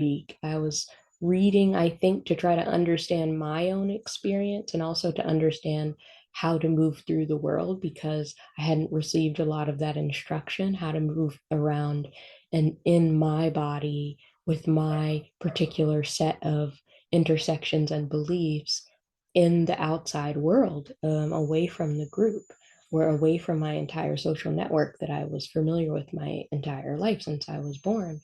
week. I was reading, I think, to try to understand my own experience and also to understand how to move through the world, because I hadn't received a lot of that instruction, how to move around and in my body with my particular set of intersections and beliefs in the outside world, away from the group, or away from my entire social network that I was familiar with my entire life since I was born.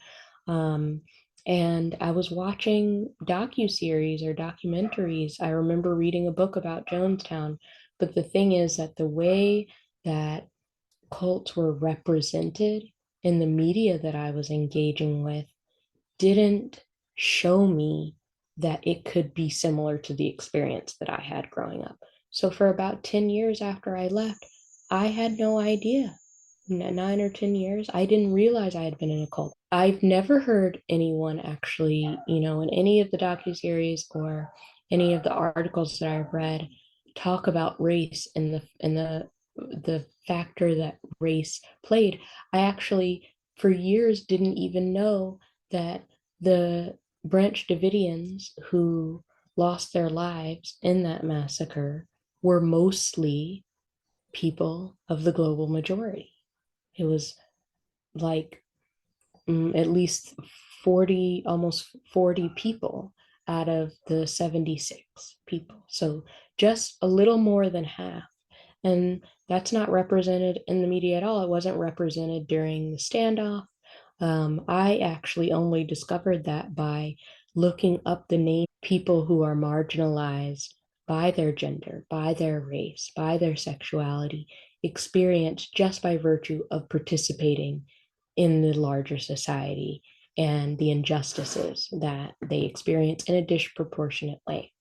Um, and I was watching docuseries or documentaries. I remember reading a book about Jonestown, but the thing is that the way that cults were represented in the media that I was engaging with didn't show me that it could be similar to the experience that I had growing up. So for about 10 years after I left, I had no idea. 9 or 10 years, I didn't realize I had been in a cult. I've never heard anyone actually, in any of the docuseries or any of the articles that I've read, talk about race and the factor that race played. I actually, for years, didn't even know that the Branch Davidians who lost their lives in that massacre were mostly people of the global majority. It was like at least 40, almost 40 people out of the 76 people. So just a little more than half. And that's not represented in the media at all. It wasn't represented during the standoff. I actually only discovered that by looking up the name people who are marginalized by their gender, by their race, by their sexuality, experience just by virtue of participating in the larger society and the injustices that they experience in a disproportionate way.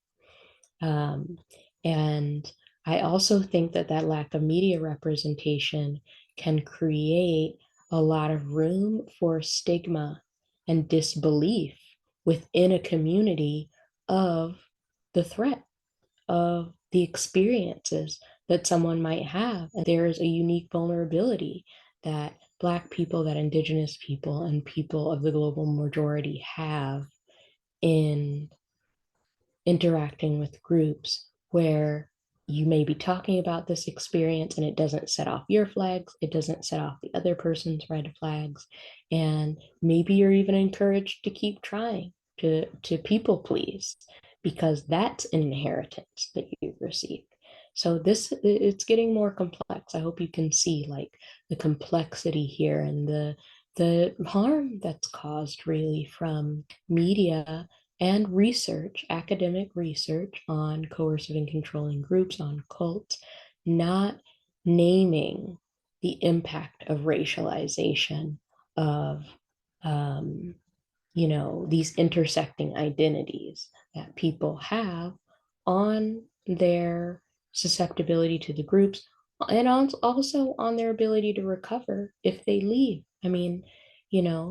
Um, and I also think that that lack of media representation can create a lot of room for stigma and disbelief within a community of the threat, of the experiences that someone might have. And there is a unique vulnerability that Black people, that Indigenous people, and people of the global majority have in interacting with groups where you may be talking about this experience and it doesn't set off your flags, it doesn't set off the other person's red flags, and maybe you're even encouraged to keep trying to people please because that's an inheritance that you've received. So this, it's getting more complex. I hope you can see like the complexity here and the harm that's caused really from media and research, academic research on coercive and controlling groups, on cults, not naming the impact of racialization, of, um, these intersecting identities that people have on their susceptibility to the groups and also on their ability to recover if they leave. I mean,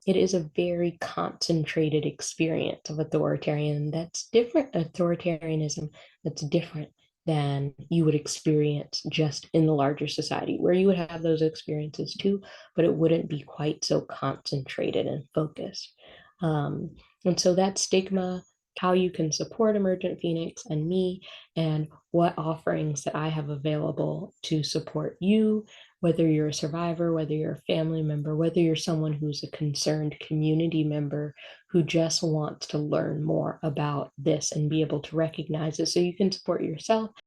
it is a very concentrated experience of authoritarianism that's different than you would experience just in the larger society, where you would have those experiences too, but it wouldn't be quite so concentrated and focused. And so that stigma, how you can support Emergent Phoenix and me, and what offerings that I have available to support you, whether you're a survivor, whether you're a family member, whether you're someone who's a concerned community member who just wants to learn more about this and be able to recognize it so you can support yourself